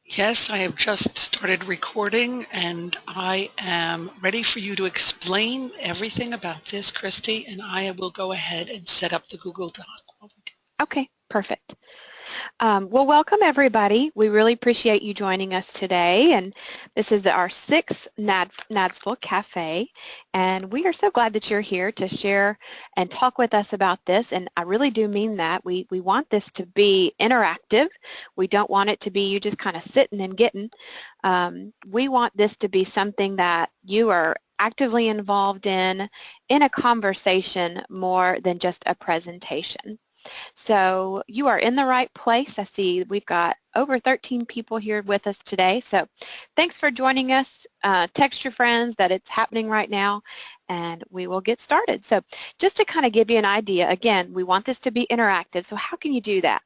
Yes, I have just started recording and I am ready for you to explain everything about this, Christy, and I will go ahead and set up the Google Doc. Okay, perfect. Well, welcome everybody. We really appreciate you joining us today, and this is our sixth NADSville Cafe, and we are so glad that you're here to share and talk with us about this, and I really do mean that. We want this to be interactive. We don't want it to be you just kind of sitting and getting. We want this to be something that you are actively involved in a conversation more than just a presentation. So you are in the right place. I see we've got over 13 people here with us today. So thanks for joining us. Text your friends that it's happening right now and we will get started. So just to kind of give you an idea, again, we want this to be interactive. So how can you do that?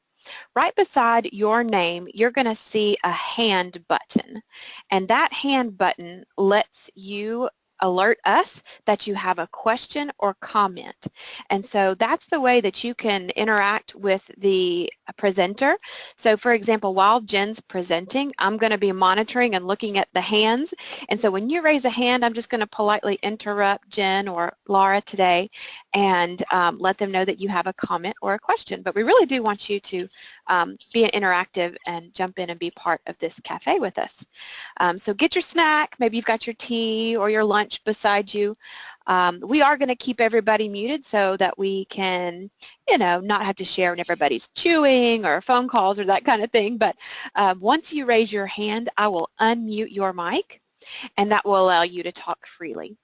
Right beside your name, you're going to see a hand button. And that hand button lets you alert us that you have a question or comment. And so that's the way that you can interact with the presenter. So for example, while Jen's presenting, I'm going to be monitoring and looking at the hands. And so when you raise a hand, I'm just going to politely interrupt Jen or Laura today and let them know that you have a comment or a question. But we really do want you to be interactive and jump in and be part of this cafe with us. So get your snack, maybe you've got your tea or your lunch beside you. We are going to keep everybody muted so that we can, not have to share when everybody's chewing or phone calls or that kind of thing. But once you raise your hand, I will unmute your mic and that will allow you to talk freely.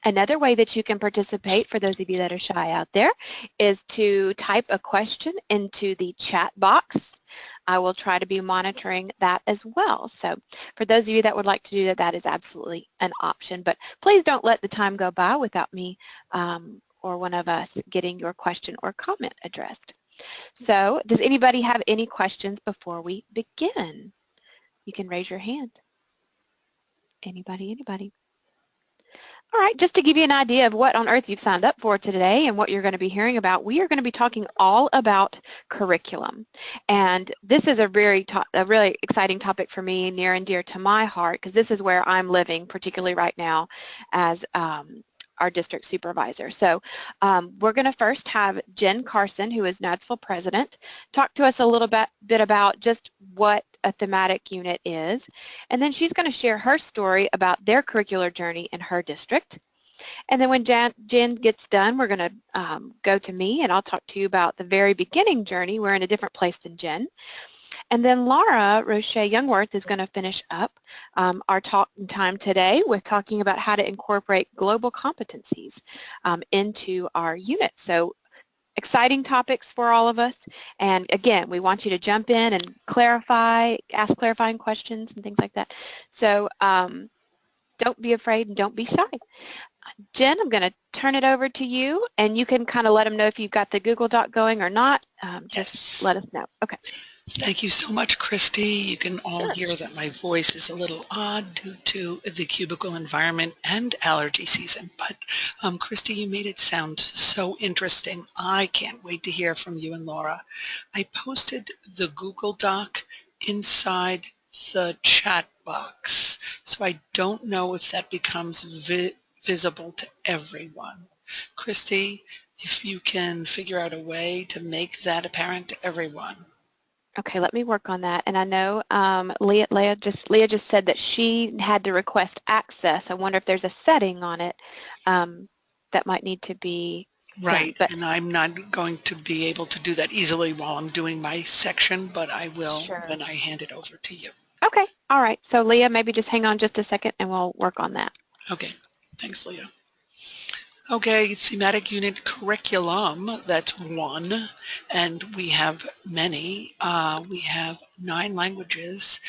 Another way that you can participate, for those of you that are shy out there, is to type a question into the chat box. I will try to be monitoring that as well. So for those of you that would like to do that, that is absolutely an option. But please don't let the time go by without me or one of us getting your question or comment addressed. So does anybody have any questions before we begin? You can raise your hand. Anybody? All right, just to give you an idea of what on earth you've signed up for today and what you're going to be hearing about, we are going to be talking all about curriculum. And this is a really exciting topic for me, near and dear to my heart, because this is where I'm living, particularly right now as our district supervisor. So we're going to first have Jen Carson, who is NADSville president, talk to us a little bit about just what a thematic unit is. And then she's going to share her story about their curricular journey in her district. And then when Jen gets done, we're going to go to me and I'll talk to you about the very beginning journey. We're in a different place than Jen. And then Laura Roche Youngworth is going to finish up our talk time today with talking about how to incorporate global competencies into our unit. So exciting topics for all of us. And again, we want you to jump in and clarify, ask clarifying questions and things like that. So don't be afraid and don't be shy. Jen, I'm going to turn it over to you and you can kind of let them know if you've got the Google Doc going or not. Just let us know. Okay. Thank you so much, Christy. You can all Sure. hear that my voice is a little odd due to the cubicle environment and allergy season. But Christy, you made it sound so interesting. I can't wait to hear from you and Laura. I posted the Google Doc inside the chat box, so I don't know if that becomes visible to everyone. Christy, if you can figure out a way to make that apparent to everyone. Okay, let me work on that. And I know Leah just said that she had to request access. I wonder if there's a setting on it that might need to be Right, done. But and I'm not going to be able to do that easily while I'm doing my section, but I will sure. when I hand it over to you. Okay, all right. So Leah, maybe just hang on just a second and we'll work on that. Okay, thanks, Leah. Okay, thematic unit curriculum, that's one, and we have many. We have 9 languages.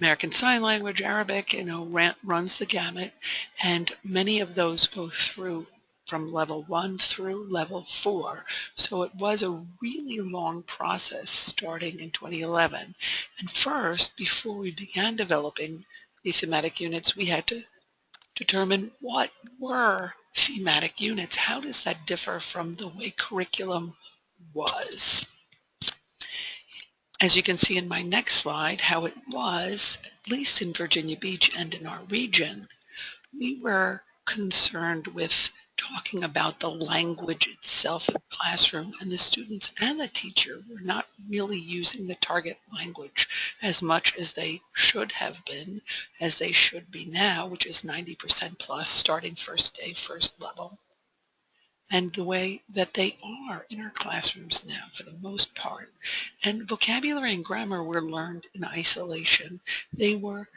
American Sign Language, Arabic, runs the gamut, and many of those go through from level 1 through level 4. So it was a really long process starting in 2011. And first, before we began developing the thematic units, we had to determine what were thematic units. How does that differ from the way curriculum was? as you can see in my next slide, how it was, at least in Virginia Beach and in our region, we were concerned with talking about the language itself in the classroom, and the students and the teacher were not really using the target language as much as they should have been, as they should be now, which is 90% plus starting first day, first level. And the way that they are in our classrooms now for the most part. And vocabulary and grammar were learned in isolation. They were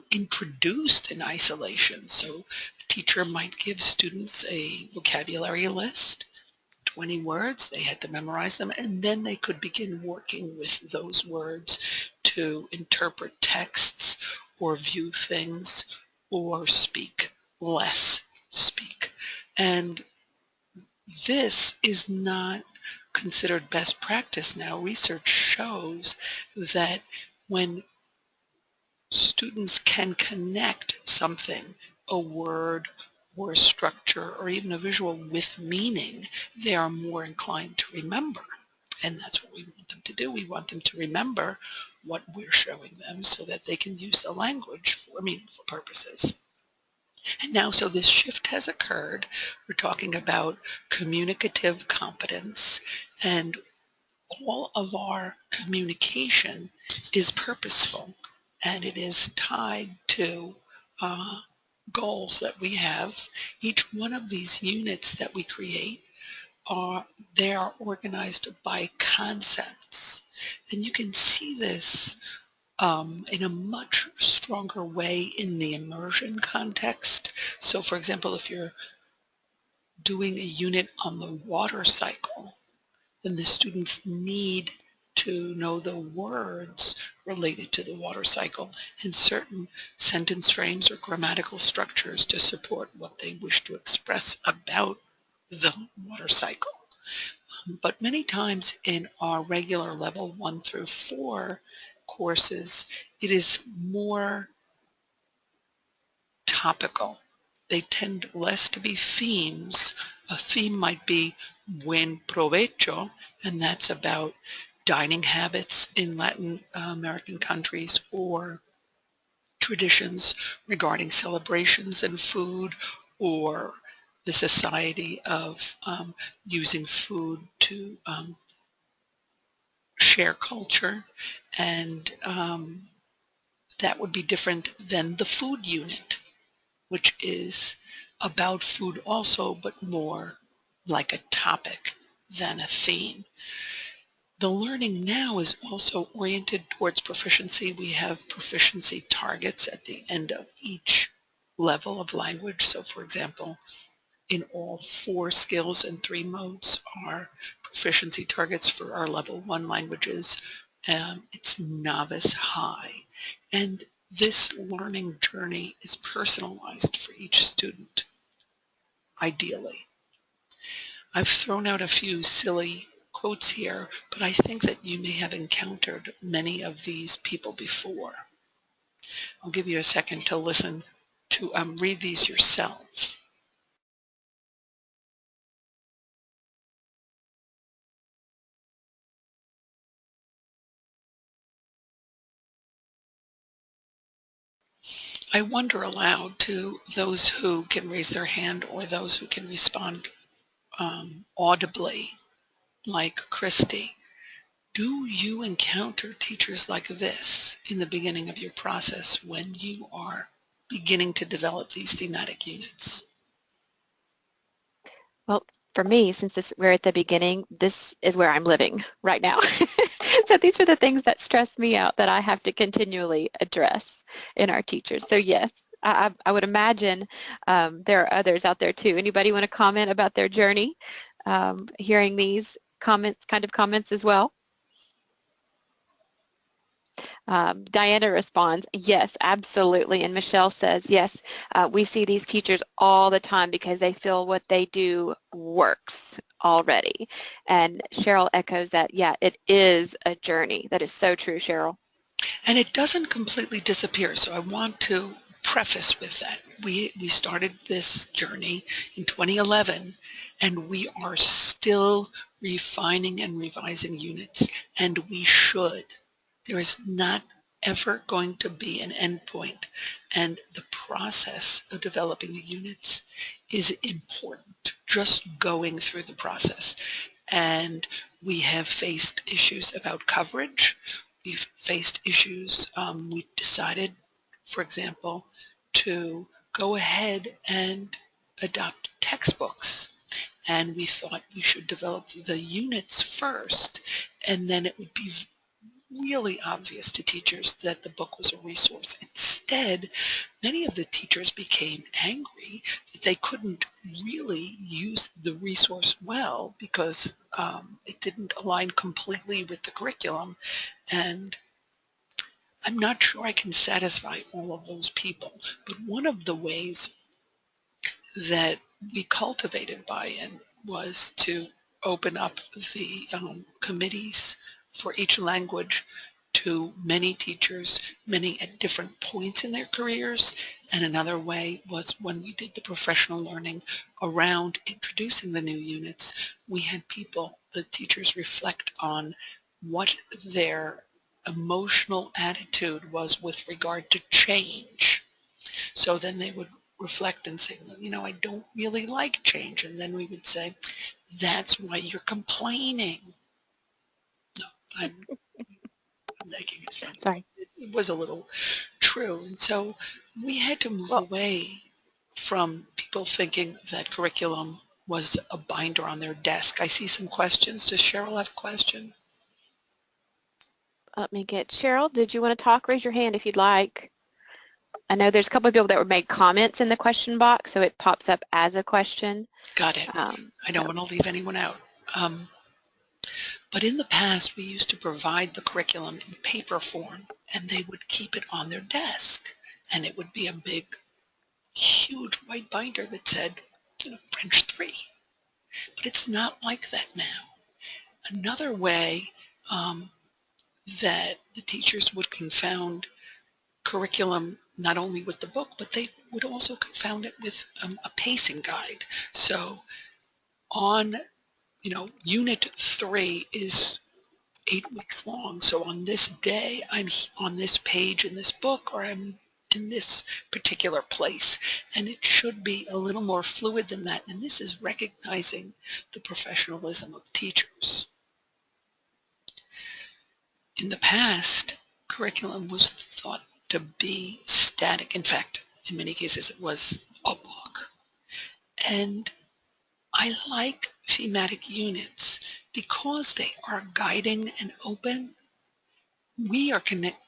introduced in isolation. So a teacher might give students a vocabulary list, 20 words, they had to memorize them, and then they could begin working with those words to interpret texts or view things or speak, less speak. And this is not considered best practice now. Research shows that when students can connect something, a word or a structure or even a visual with meaning, they are more inclined to remember. And that's what we want them to do. We want them to remember what we're showing them so that they can use the language for meaningful purposes. And now, so this shift has occurred. We're talking about communicative competence, and all of our communication is purposeful, and it is tied to goals that we have. Each one of these units that we create they are organized by concepts, and you can see this in a much stronger way in the immersion context. So for example, if you're doing a unit on the water cycle, then the students need to know the words related to the water cycle and certain sentence frames or grammatical structures to support what they wish to express about the water cycle. But many times in our regular level 1 through 4 courses, it is more topical. They tend less to be themes. A theme might be buen provecho, and that's about dining habits in Latin American countries or traditions regarding celebrations and food, or the society of using food to share culture, and that would be different than the food unit, which is about food also, but more like a topic than a theme. The learning now is also oriented towards proficiency. We have proficiency targets at the end of each level of language. So for example, in all 4 skills and 3 modes are proficiency targets for our level 1 languages. It's novice high. And this learning journey is personalized for each student, ideally. I've thrown out a few silly quotes here, but I think that you may have encountered many of these people before. I'll give you a second to listen to read these yourself. I wonder aloud to those who can raise their hand or those who can respond audibly, like Christy. Do you encounter teachers like this in the beginning of your process when you are beginning to develop these thematic units? Well, for me, since we're at the beginning, this is where I'm living right now. So these are the things that stress me out that I have to continually address in our teachers. So yes, I would imagine there are others out there too. Anybody want to comment about their journey, hearing these comments as well? Diana responds, yes, absolutely. And Michelle says, yes, we see these teachers all the time because they feel what they do works already. And Cheryl echoes that, yeah, it is a journey. That is so true, Cheryl. And it doesn't completely disappear. So I want to preface with that. We started this journey in 2011, and we are still refining and revising units, and we should. There is not ever going to be an endpoint, and the process of developing the units is important, just going through the process. And we have faced issues about coverage. We've faced issues, we decided, for example, to go ahead and adopt textbooks. And we thought we should develop the units first, and then it would be really obvious to teachers that the book was a resource. Instead, many of the teachers became angry that they couldn't really use the resource well because it didn't align completely with the curriculum. And I'm not sure I can satisfy all of those people, but one of the ways that we cultivated buy-in was to open up the committees for each language to many teachers, many at different points in their careers. And another way was when we did the professional learning around introducing the new units, we had people, the teachers, reflect on what their emotional attitude was with regard to change. So then they would reflect and say, you know, I don't really like change. And then we would say, that's why you're complaining. No, I'm making it funny. Sorry. It was a little true. And so we had to move Well, away from people thinking that curriculum was a binder on their desk. I see some questions. Does Cheryl have a question? let me get Cheryl. Did you want to talk? Raise your hand if you'd like. I know there's a couple of people that were made comments in the question box, so it pops up as a question. Got it. I don't want to leave anyone out. But in the past, we used to provide the curriculum in paper form, and they would keep it on their desk. And it would be a big, huge white binder that said, you know, French 3. But it's not like that now. Another way that the teachers would confound curriculum not only with the book, but they would also confound it with a pacing guide. So on, you know, Unit 3 is 8 weeks long. So on this day, I'm on this page in this book, or I'm in this particular place. And it should be a little more fluid than that. And this is recognizing the professionalism of teachers. In the past, curriculum was thought to be static. In fact, in many cases, it was a book. And I like thematic units because they are guiding and open. We are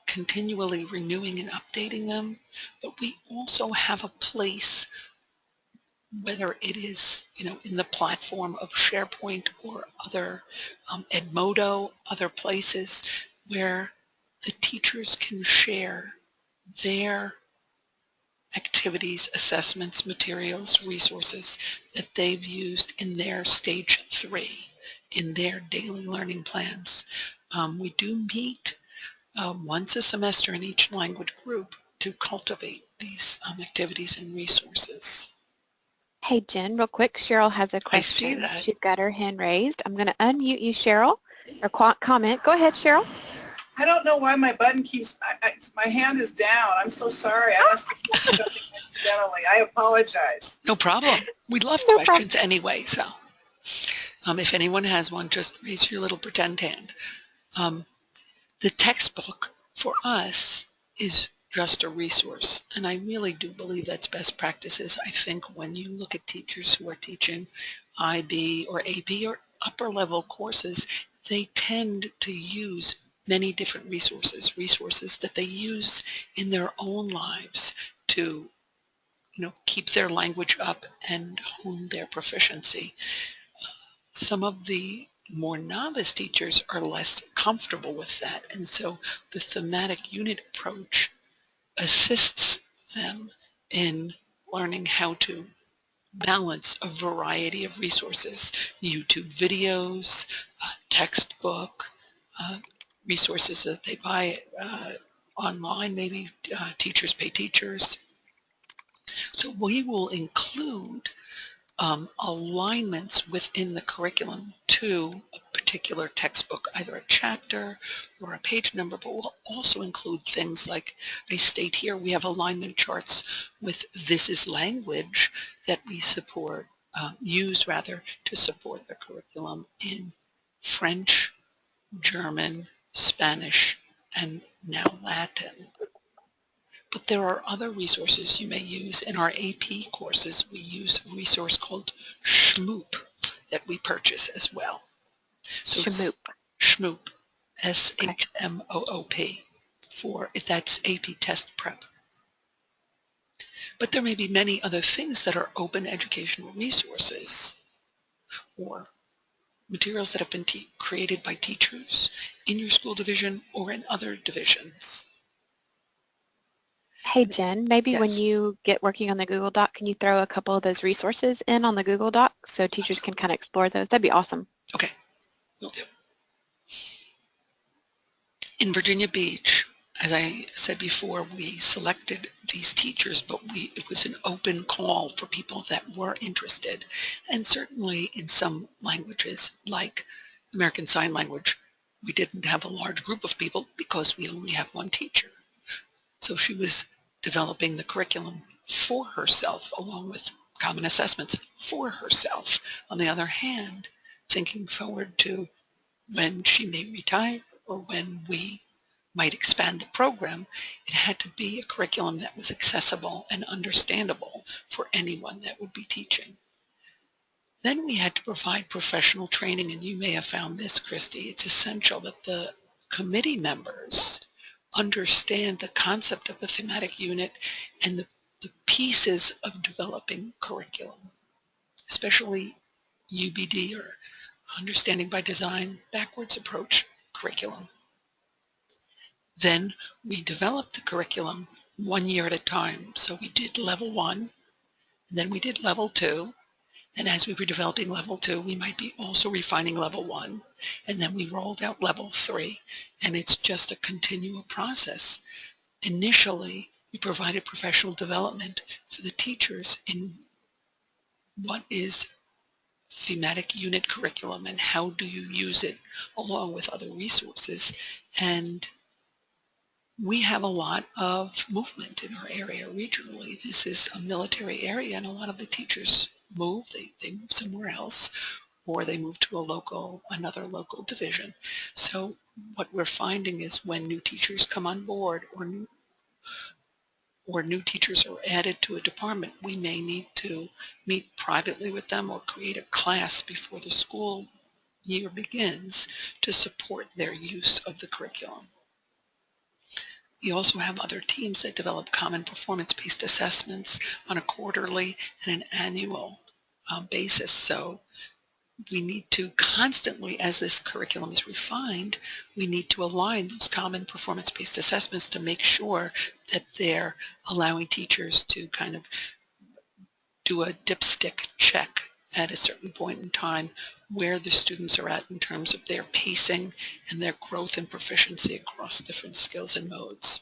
continually renewing and updating them, but we also have a place, whether it is, you know, in the platform of SharePoint or other Edmodo, other places where the teachers can share their activities, assessments, materials, resources that they've used in their stage 3, in their daily learning plans. We do meet once a semester in each language group to cultivate these activities and resources. Hey, Jen, real quick, Cheryl has a question. I see that. She's got her hand raised. I'm going to unmute you, Cheryl, or comment. Go ahead, Cheryl. I don't know why my button keeps, my hand is down. I'm so sorry. I must have kept something accidentally. I apologize. No problem. We love questions anyway, so if anyone has one, just raise your little pretend hand. The textbook for us is just a resource, and I really do believe that's best practices. I think when you look at teachers who are teaching IB or AP or upper level courses, they tend to use many different resources that they use in their own lives to, you know, keep their language up and hone their proficiency. Some of the more novice teachers are less comfortable with that, and so the thematic unit approach assists them in learning how to balance a variety of resources, YouTube videos, textbook, resources that they buy online, maybe teachers pay teachers. So we will include alignments within the curriculum to a particular textbook, either a chapter or a page number, but we'll also include things like I state here, we have alignment charts with This Is Language that we support, use rather, to support the curriculum in French, German, Spanish, and now Latin. But there are other resources you may use. In our AP courses, we use a resource called Shmoop that we purchase as well. So Shmoop. Shmoop, S-H-M-O-O-P, that's AP test prep. But there may be many other things that are open educational resources or materials that have been created by teachers in your school division or in other divisions. Hey Jen, maybe when Yes. you get working on the Google Doc, can you throw a couple of those resources in on the Google Doc so teachers can kind of explore those? That'd be awesome. Okay, will do. In Virginia Beach, as I said before, we selected these teachers, but it was an open call for people that were interested. And certainly in some languages, like American Sign Language, we didn't have a large group of people because we only have one teacher. So she was developing the curriculum for herself, along with common assessments for herself. On the other hand, thinking forward to when she may retire or when we might expand the program, it had to be a curriculum that was accessible and understandable for anyone that would be teaching. Then we had to provide professional training, and you may have found this, Christy. It's essential that the committee members understand the concept of the thematic unit and the pieces of developing curriculum, especially UBD, or Understanding by Design Backwards Approach curriculum. Then we developed the curriculum 1 year at a time. So we did level 1, then we did level 2, and as we were developing level 2, we might be also refining level 1, and then we rolled out level 3, and it's just a continual process. Initially, we provided professional development for the teachers in what is thematic unit curriculum and how do you use it along with other resources. And we have a lot of movement in our area regionally. This is a military area, and a lot of the teachers move. They move somewhere else, or they move to another local division. So what we're finding is when new teachers come on board, or new teachers are added to a department, we may need to meet privately with them or create a class before the school year begins to support their use of the curriculum. You also have other teams that develop common performance-based assessments on a quarterly and an annual basis. So we need to constantly, as this curriculum is refined, we need to align those common performance-based assessments to make sure that they're allowing teachers to kind of do a dipstick check at a certain point in time where the students are at in terms of their pacing and their growth and proficiency across different skills and modes.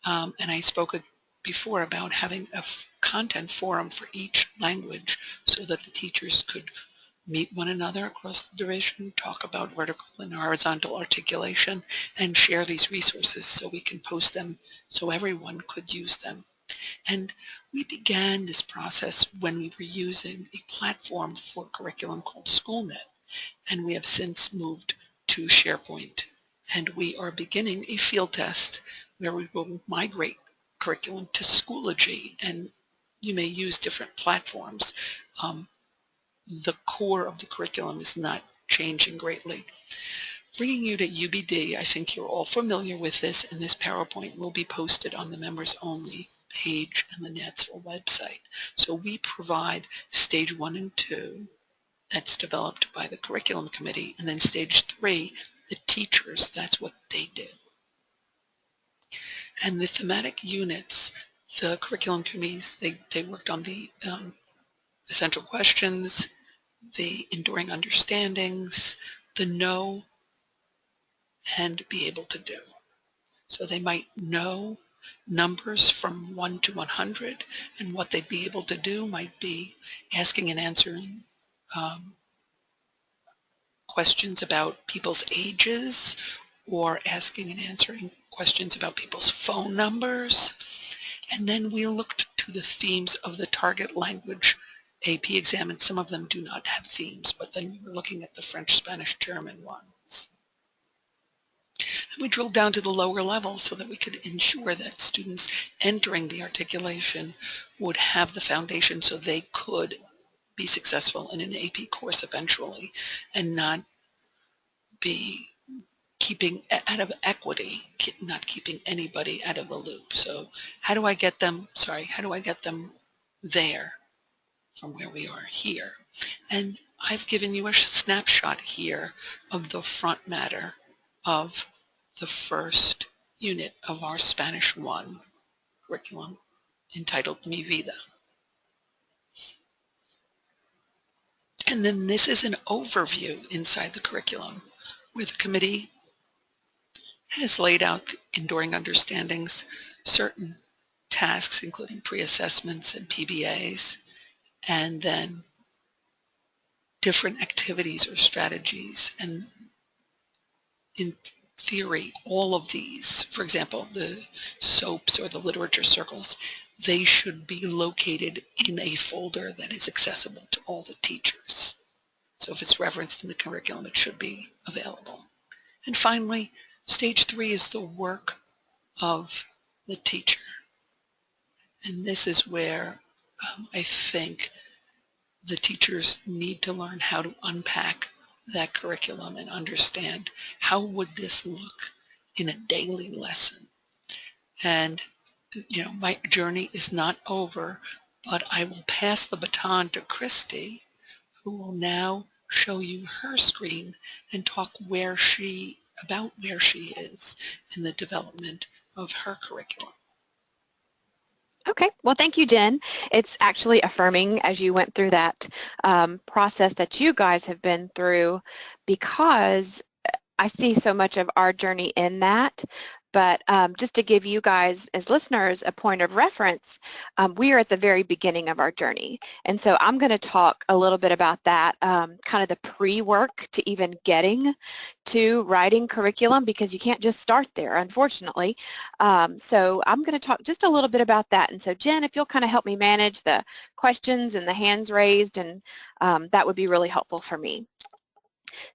And I spoke before about having a content forum for each language so that the teachers could meet one another across the division, talk about vertical and horizontal articulation, and share these resources so we can post them so everyone could use them. And we began this process when we were using a platform for curriculum called SchoolNet, and we have since moved to SharePoint. And we are beginning a field test where we will migrate curriculum to Schoology, and you may use different platforms. The core of the curriculum is not changing greatly. Bringing you to UBD, I think you're all familiar with this, and this PowerPoint will be posted on the members only page and the NADSVille website. So we provide stage 1 and 2 that's developed by the curriculum committee, and then stage 3, the teachers, that's what they do. And the thematic units, the curriculum committees, they worked on the essential questions, the enduring understandings, the know, and be able to do. So they might know numbers from 1 to 100, and what they'd be able to do might be asking and answering questions about people's ages, or asking and answering questions about people's phone numbers. And then we looked to the themes of the target language AP exam, and some of them do not have themes, but then we were looking at the French, Spanish, German ones. And we drilled down to the lower levels so that we could ensure that students entering the articulation would have the foundation so they could be successful in an AP course eventually, and not be keeping out of equity, not keeping anybody out of the loop. So how do I get them there from where we are here? And I've given you a snapshot here of the front matter of the first unit of our Spanish 1 curriculum, entitled Mi Vida. And then this is an overview inside the curriculum, where the committee has laid out enduring understandings, certain tasks, including pre-assessments and PBAs, and then different activities or strategies. And in theory, all of these, for example, the SOAPs or the literature circles, they should be located in a folder that is accessible to all the teachers. So if it's referenced in the curriculum, it should be available. And finally, stage 3 is the work of the teacher. And this is where I think the teachers need to learn how to unpack that curriculum and understand how would this look in a daily lesson. And my journey is not over, but I will pass the baton to Christy, who will now show you her screen and talk about where she is in the development of her curriculum. Okay, well, thank you, Jen. It's actually affirming as you went through that process that you guys have been through, because I see so much of our journey in that. But just to give you guys as listeners a point of reference, we are at the very beginning of our journey. And so I'm going to talk a little bit about that, kind of the pre-work to even getting to writing curriculum, because you can't just start there, unfortunately. So I'm going to talk just a little bit about that. And so Jen, if you'll kind of help me manage the questions and the hands raised, and that would be really helpful for me.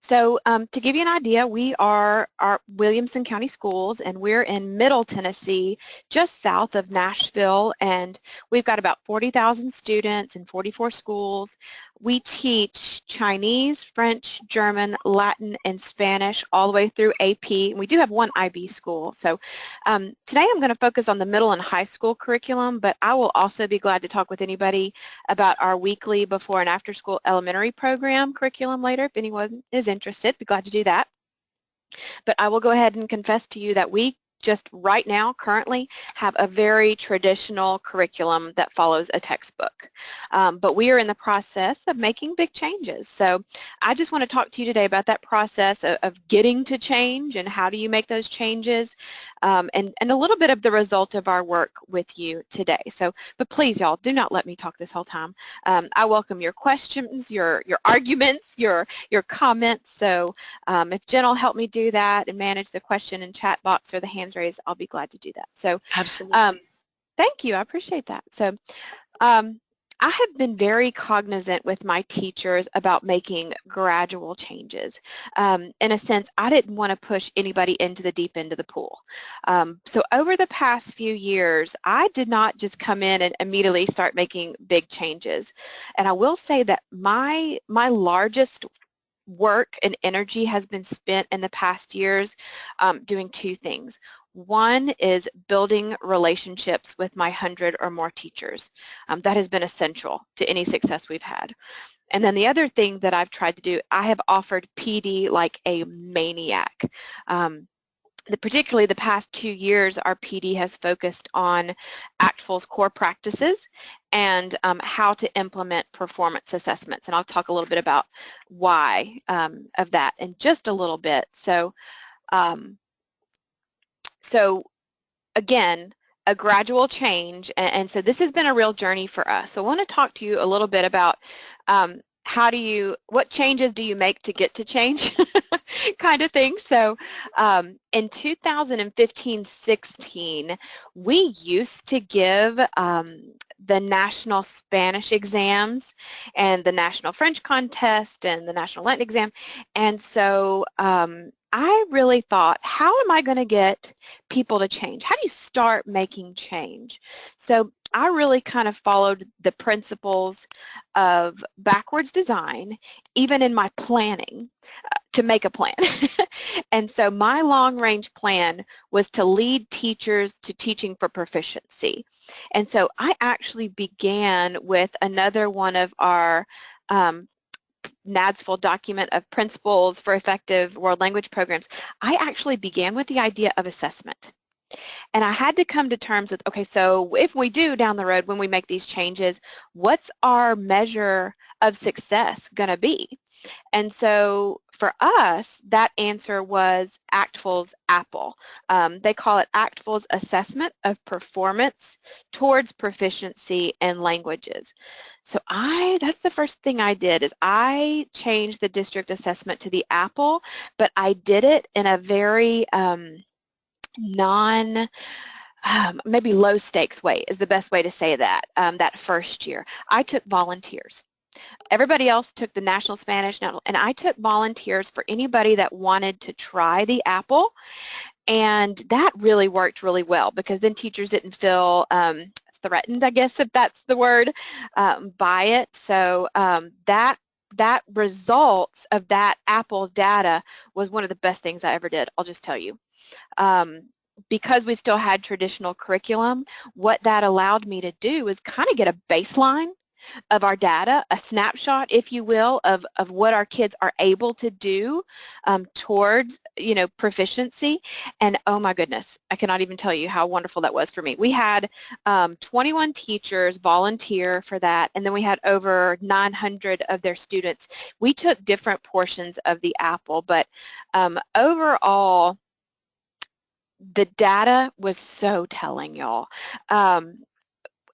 So to give you an idea, we are Williamson County Schools, and we're in Middle Tennessee, just south of Nashville, and we've got about 40,000 students in 44 schools. We teach Chinese, French, German, Latin, and Spanish all the way through AP, and we do have one IB school. So today I'm going to focus on the middle and high school curriculum, but I will also be glad to talk with anybody about our weekly before and after school elementary program curriculum later if anyone is interested. Be glad to do that. But I will go ahead and confess to you that we just right now currently have a very traditional curriculum that follows a textbook. But we are in the process of making big changes. So I just want to talk to you today about that process of getting to change and how do you make those changes, and a little bit of the result of our work with you today. So, but please y'all, do not let me talk this whole time. I welcome your questions, your arguments, your comments. So if Jen will help me do that and manage the question and chat box or the hands raised, I'll be glad to do that. So absolutely. Thank you, I appreciate that. So I have been very cognizant with my teachers about making gradual changes. In a sense, I didn't want to push anybody into the deep end of the pool. So over the past few years, I did not just come in and immediately start making big changes. And I will say that my largest work and energy has been spent in the past years doing two things. One is building relationships with my 100 or more teachers. That has been essential to any success we've had. And then the other thing that I've tried to do, I have offered PD like a maniac. Particularly the past 2 years, our PD has focused on ACTFL's core practices and how to implement performance assessments. And I'll talk a little bit about why of that in just a little bit. So, so again, a gradual change, and so this has been a real journey for us. So I want to talk to you a little bit about what changes do you make to get to change kind of thing. So in 2015-16, we used to give the national Spanish exams and the national French contest and the national Latin exam, and so I really thought, how am I going to get people to change? How do you start making change? So I really kind of followed the principles of backwards design, even in my planning, to make a plan. And so my long-range plan was to lead teachers to teaching for proficiency. And so I actually began with another one of our NADSFL document of principles for effective world language programs. I actually began with the idea of assessment. And I had to come to terms with, okay, so if we do down the road when we make these changes, what's our measure of success going to be? And so for us, that answer was ACTFL's APPLE. They call it ACTFL's Assessment of Performance Towards Proficiency in Languages. So that's the first thing I did, is I changed the district assessment to the APPLE, but I did it in a very maybe low stakes way is the best way to say that, that first year. I took volunteers. Everybody else took the National Spanish, and I took volunteers for anybody that wanted to try the APPLE, and that really worked really well because then teachers didn't feel threatened, I guess, if that's the word, by it. So that results of that APPLE data was one of the best things I ever did, I'll just tell you. Because we still had traditional curriculum, what that allowed me to do is kind of get a baseline of our data, a snapshot, if you will, of what our kids are able to do towards, proficiency. And oh my goodness, I cannot even tell you how wonderful that was for me. We had 21 teachers volunteer for that, and then we had over 900 of their students. We took different portions of the APPLE, but overall, the data was so telling, y'all.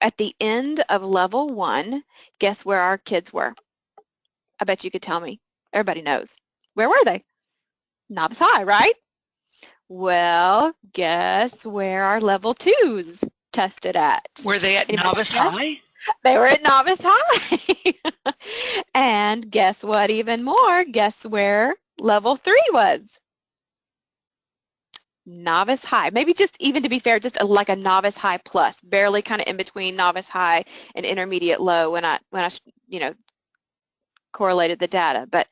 At the end of level 1, guess where our kids were? I bet you could tell me. Everybody knows. Where were they? Novice High, right? Well, guess where our level 2s tested at? Were they at Novice High? They were at Novice High. And guess what even more? Guess where level 3 was? Novice High. Maybe just, even to be fair, just like a Novice High plus, barely kind of in between Novice High and Intermediate Low when I correlated the data. But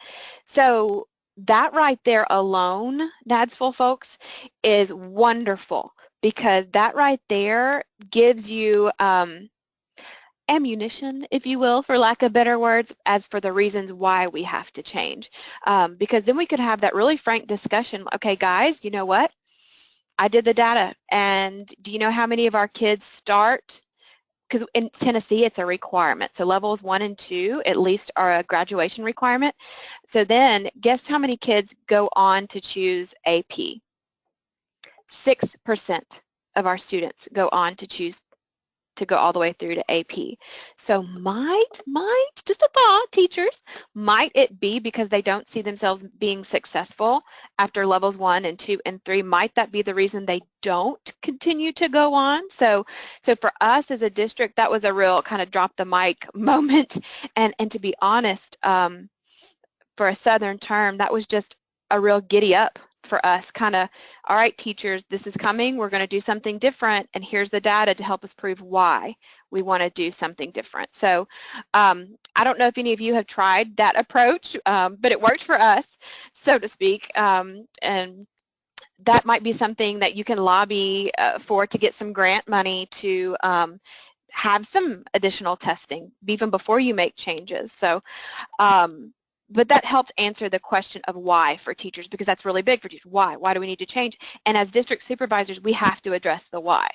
so that right there alone, NADSFL folks, is wonderful, because that right there gives you ammunition, if you will, for lack of better words, as for the reasons why we have to change. Because then we could have that really frank discussion. Okay, guys, you know what? I did the data, and do you know how many of our kids start? Because in Tennessee, it's a requirement. So levels 1 and 2 at least are a graduation requirement. So then guess how many kids go on to choose AP? 6% of our students go on to choose to go all the way through to AP. So might, just a thought, teachers, might it be because they don't see themselves being successful after levels 1 and 2 and 3? Might that be the reason they don't continue to go on? So for us as a district, that was a real kind of drop the mic moment. And to be honest, for a Southern term, that was just a real giddy up for us, kind of, all right, teachers, this is coming, we're going to do something different, and here's the data to help us prove why we want to do something different. So I don't know if any of you have tried that approach, but it worked for us, so to speak, and that might be something that you can lobby for, to get some grant money to have some additional testing even before you make changes. So but that helped answer the question of why for teachers, because that's really big for teachers. Why? Why do we need to change? And as district supervisors, we have to address the why.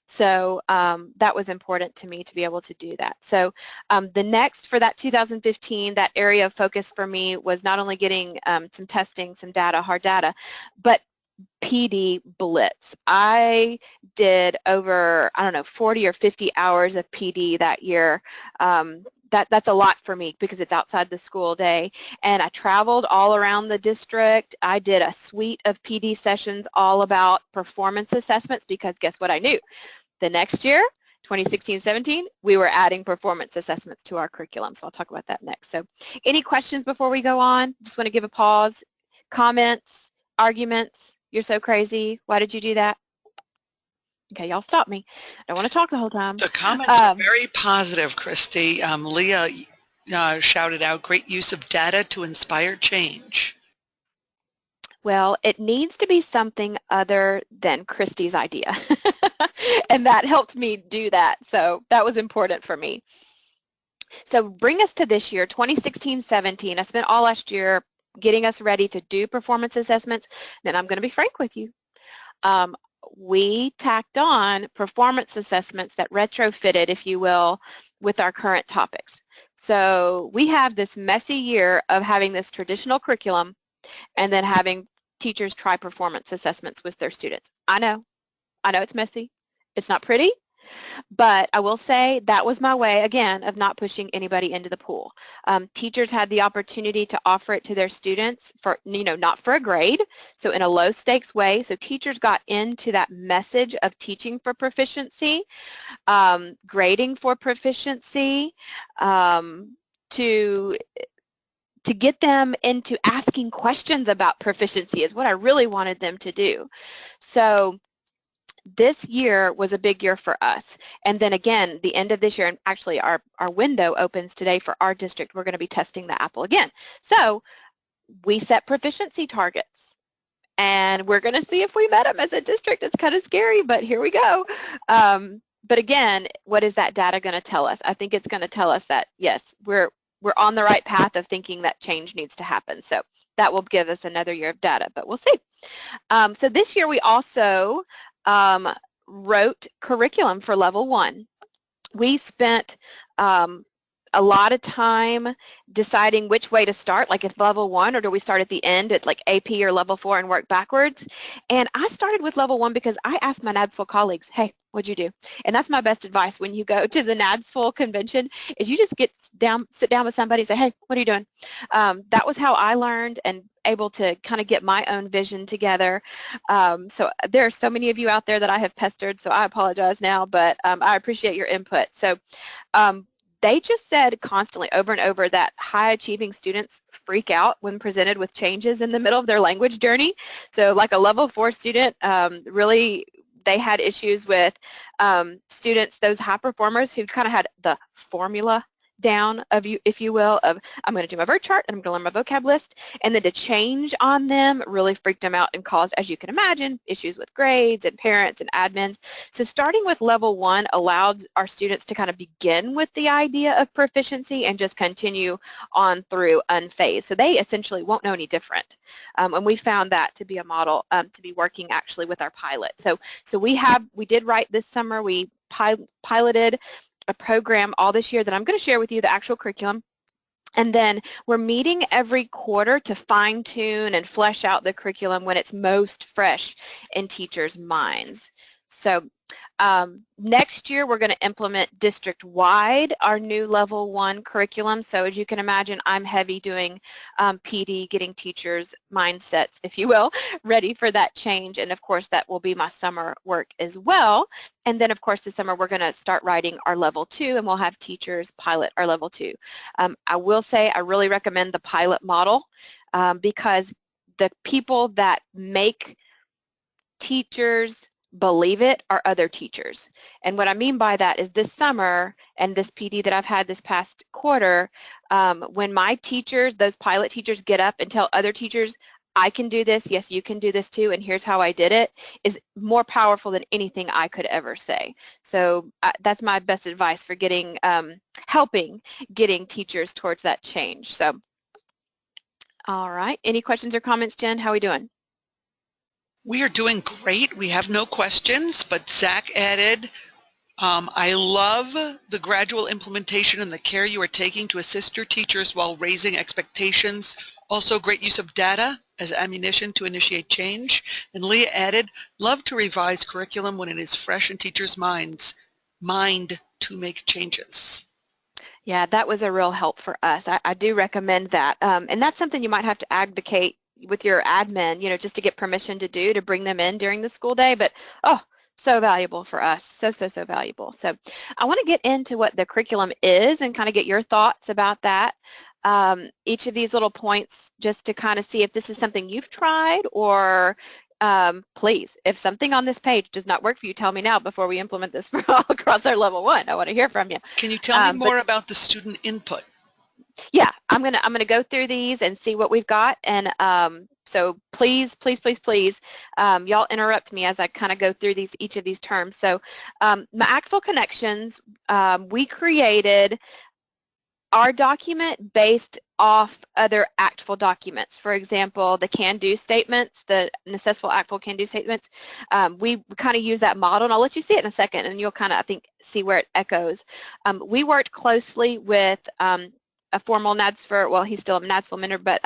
So that was important to me to be able to do that. So the next, for that 2015, that area of focus for me was not only getting some testing, some data, hard data, but PD blitz. I did over, I don't know, 40 or 50 hours of PD that year. That's a lot for me because it's outside the school day. And I traveled all around the district. I did a suite of PD sessions all about performance assessments because guess what I knew? The next year, 2016-17, we were adding performance assessments to our curriculum. So I'll talk about that next. So any questions before we go on? Just want to give a pause. Comments, arguments? You're so crazy. Why did you do that? Okay, y'all stop me. I don't want to talk the whole time. The comments are very positive, Christy. Leah shouted out, great use of data to inspire change. Well, it needs to be something other than Christy's idea. And that helped me do that. So that was important for me. So bring us to this year, 2016-17. I spent all last year getting us ready to do performance assessments. Then I'm going to be frank with you. We tacked on performance assessments that retrofitted, if you will, with our current topics. So we have this messy year of having this traditional curriculum and then having teachers try performance assessments with their students. I know it's messy. It's not pretty. But I will say that was my way, again, of not pushing anybody into the pool. Teachers had the opportunity to offer it to their students for, not for a grade, so in a low stakes way. So teachers got into that message of teaching for proficiency, grading for proficiency, to get them into asking questions about proficiency is what I really wanted them to do. So this year was a big year for us. And then again, the end of this year, and actually our window opens today for our district, we're going to be testing the apple again. So we set proficiency targets and we're going to see if we met them as a district. It's kind of scary, but here we go. But again, what is that data going to tell us? I think it's going to tell us that, yes, we're on the right path of thinking that change needs to happen. So that will give us another year of data, but we'll see. So this year we also wrote curriculum for level 1. We spent a lot of time deciding which way to start, like if level 1 or do we start at the end at like AP or level 4 and work backwards. And I started with level 1 because I asked my NADSVille colleagues, hey, what'd you do? And that's my best advice when you go to the NADSVille convention is you just sit down with somebody and say, hey, what are you doing? That was how I learned and able to kind of get my own vision together. So there are so many of you out there that I have pestered, so I apologize now, but I appreciate your input. So they just said constantly over and over that high achieving students freak out when presented with changes in the middle of their language journey. So like a level 4 student, really they had issues with students, those high performers who kind of had the formula down of you, if you will, of I'm going to do my word chart and I'm going to learn my vocab list, and then to change on them really freaked them out and caused, as you can imagine, issues with grades and parents and admins. So starting with level 1 allowed our students to kind of begin with the idea of proficiency and just continue on through unfazed. So they essentially won't know any different. And we found that to be a model to be working actually with our pilot. So we did write this summer, we piloted a program all this year that I'm going to share with you the actual curriculum. And then we're meeting every quarter to fine-tune and flesh out the curriculum when it's most fresh in teachers' minds. So next year we're going to implement district-wide our new level 1 curriculum. So as you can imagine, I'm heavy doing PD, getting teachers' mindsets, if you will, ready for that change. And of course that will be my summer work as well. And then of course this summer we're going to start writing our level 2 and we'll have teachers pilot our level 2. I will say I really recommend the pilot model because the people that make teachers believe it are other teachers. And what I mean by that is this summer and this PD that I've had this past quarter, when my teachers, those pilot teachers, get up and tell other teachers, I can do this, yes, you can do this too, and here's how I did it, is more powerful than anything I could ever say. So that's my best advice for getting, helping getting teachers towards that change. So, all right, any questions or comments, Jen? How are we doing? We are doing great. We have no questions, but Zach added, I love the gradual implementation and the care you are taking to assist your teachers while raising expectations. Also, great use of data as ammunition to initiate change. And Leah added, love to revise curriculum when it is fresh in teachers' mind to make changes. Yeah, that was a real help for us. I do recommend that. And that's something you might have to advocate with your admin, just to get permission to bring them in during the school day. But, oh, so valuable for us. So, so, so valuable. So I want to get into what the curriculum is and kind of get your thoughts about that. Each of these little points just to kind of see if this is something you've tried or please, if something on this page does not work for you, tell me now before we implement this for all across our level 1. I want to hear from you. Can you tell me more about the student input? Yeah, I'm gonna go through these and see what we've got, and so please, please, please, please, y'all interrupt me as I kind of go through each of these terms. So ACTFL Connections, we created our document based off other ACTFL documents. For example, the can-do statements, the Necessful ACTFL can-do statements, we kind of use that model, and I'll let you see it in a second, and you'll kind of, I think, see where it echoes. We worked closely with a formal NADSFR, well, he's still a NADSFL mentor, but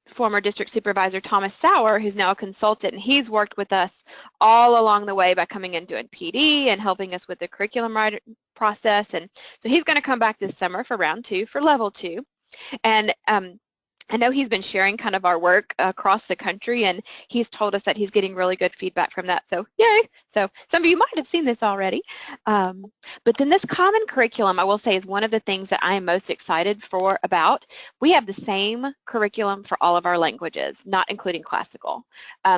former district supervisor Thomas Sauer, who's now a consultant, and he's worked with us all along the way by coming in doing PD and helping us with the curriculum writing process. And so he's going to come back this summer for round 2 for level 2. And I know he's been sharing kind of our work across the country, and he's told us that he's getting really good feedback from that. So yay! So some of you might have seen this already. But then this common curriculum, I will say, is one of the things that I am most excited about. We have the same curriculum for all of our languages, not including classical.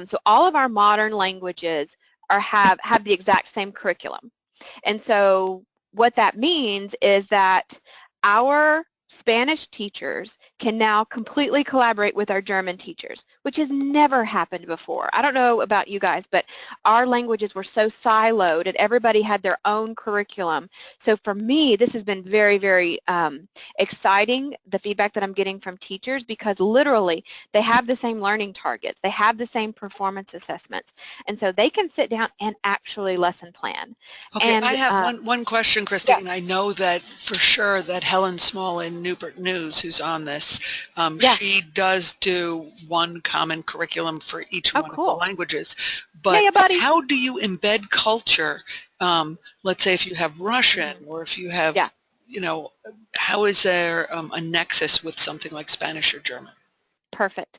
So all of our modern languages have the exact same curriculum. And so what that means is that our Spanish teachers can now completely collaborate with our German teachers, which has never happened before. I don't know about you guys, but our languages were so siloed and everybody had their own curriculum. So for me, this has been very, very exciting, the feedback that I'm getting from teachers, because literally they have the same learning targets, they have the same performance assessments, and so they can sit down and actually lesson plan. Okay, and I have one question, Christine. Yeah. I know that for sure that Helen Small in Newport News, who's on this, yeah, she does do one common curriculum for each one of the languages. But yeah, how do you embed culture? Let's say if you have Russian, or if you have, how is there a nexus with something like Spanish or German? Perfect.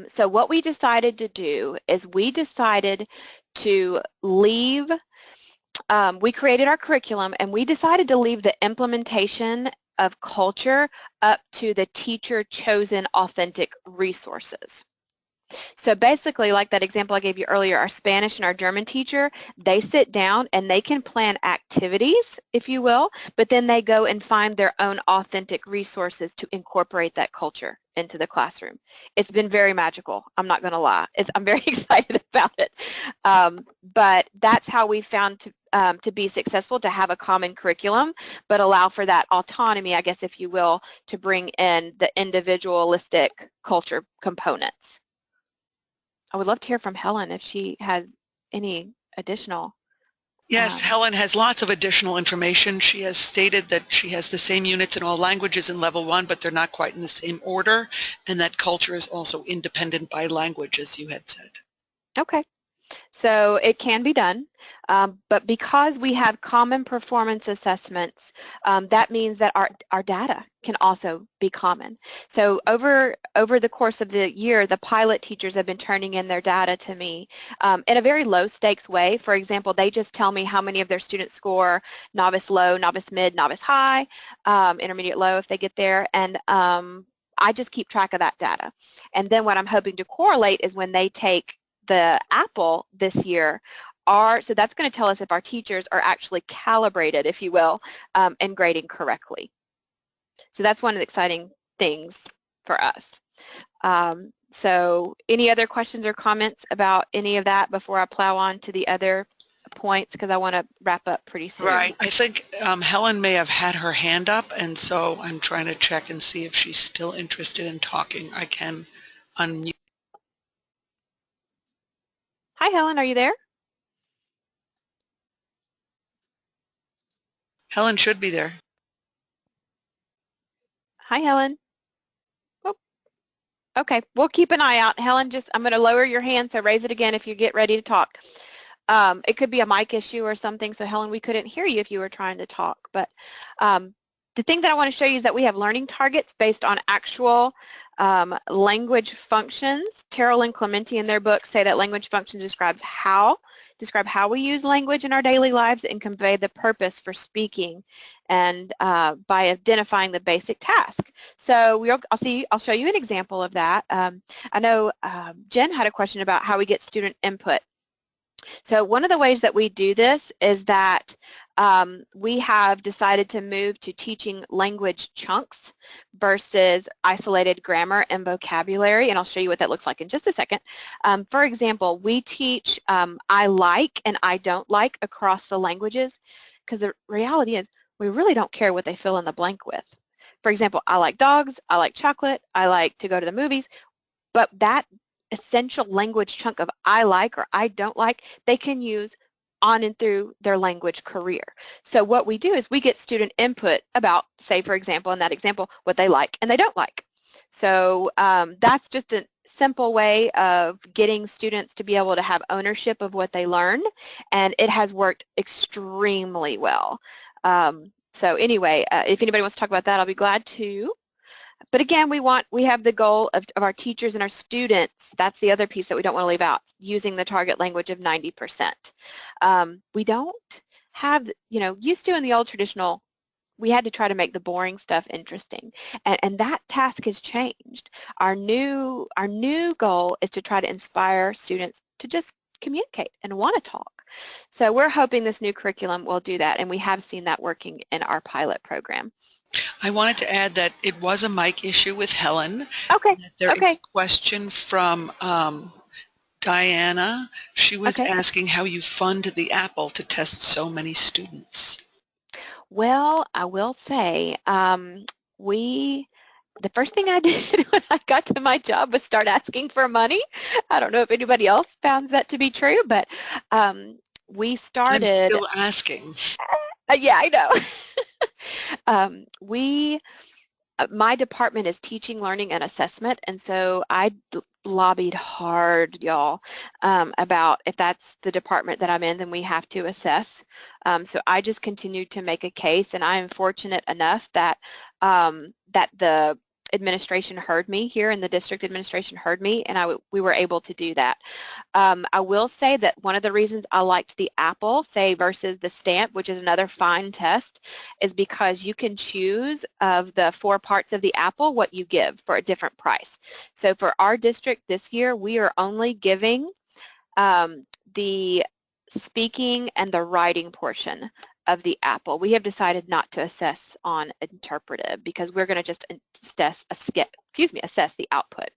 So what we decided to do is we decided to leave, we created our curriculum, and we decided to leave the implementation of culture up to the teacher-chosen authentic resources. So basically, like that example I gave you earlier, our Spanish and our German teacher, they sit down and they can plan activities, if you will, but then they go and find their own authentic resources to incorporate that culture into the classroom. It's been very magical, I'm not going to lie. I'm very excited about it. But that's how we found to be successful, to have a common curriculum, but allow for that autonomy, I guess, if you will, to bring in the individualistic culture components. I would love to hear from Helen if she has any additional. Yes, Helen has lots of additional information. She has stated that she has the same units in all languages in level 1, but they're not quite in the same order, and that culture is also independent by language, as you had said. Okay. So it can be done, but because we have common performance assessments, that means that our data can also be common. So over the course of the year, the pilot teachers have been turning in their data to me in a very low stakes way. For example, they just tell me how many of their students score novice low, novice mid, novice high, intermediate low if they get there, and I just keep track of that data. And then what I'm hoping to correlate is when they take the APPLE this year, so that's going to tell us if our teachers are actually calibrated, if you will, and grading correctly. So that's one of the exciting things for us. So any other questions or comments about any of that before I plow on to the other points, because I want to wrap up pretty soon. Right. I think Helen may have had her hand up, and so I'm trying to check and see if she's still interested in talking. I can unmute. Hi, Helen, are you there? Helen should be there. Hi, Helen. Oh, Okay, we'll keep an eye out. Helen, I'm going to lower your hand, so raise it again if you get ready to talk. It could be a mic issue or something, so Helen, we couldn't hear you if you were trying to talk. But the thing that I want to show you is that we have learning targets based on actual language functions. Terrell and Clementi in their book say that language functions describe how we use language in our daily lives and convey the purpose for speaking, and by identifying the basic task. So I'll show you an example of that. I know Jen had a question about how we get student input. So one of the ways that we do this is that we have decided to move to teaching language chunks versus isolated grammar and vocabulary, and I'll show you what that looks like in just a second. For example, we teach I like and I don't like across the languages, because the reality is we really don't care what they fill in the blank with. For example, I like dogs, I like chocolate, I like to go to the movies, but that essential language chunk of I like or I don't like, they can use on and through their language career. So what we do is we get student input about, say for example, in that example, what they like and they don't like. So that's just a simple way of getting students to be able to have ownership of what they learn, and it has worked extremely well. So anyway, if anybody wants to talk about that, I'll be glad to. But again, we have the goal of our teachers and our students. That's the other piece that we don't want to leave out, using the target language of 90%. We don't have, used to in the old traditional, we had to try to make the boring stuff interesting, and that task has changed. Our new goal is to try to inspire students to just communicate and want to talk. So we're hoping this new curriculum will do that, and we have seen that working in our pilot program. I wanted to add that it was a mic issue with Helen. Okay. There is a question from Diana. She was asking how you fund the Apple to test so many students. Well, I will say the first thing I did when I got to my job was start asking for money. I don't know if anybody else found that to be true, but we started. I'm still asking. Yeah, I know. My department is teaching, learning, and assessment, and so I lobbied hard, y'all, about if that's the department that I'm in, then we have to assess. So I just continued to make a case, and I am fortunate enough that that the administration heard me here, and the district administration heard me, and we were able to do that. I will say that one of the reasons I liked the Apple, say, versus the stamp, which is another fine test, is because you can choose of the 4 parts of the apple what you give for a different price. So for our district this year, we are only giving the speaking and the writing portion of the apple. We have decided not to assess on interpretive because we're going to just assess the output.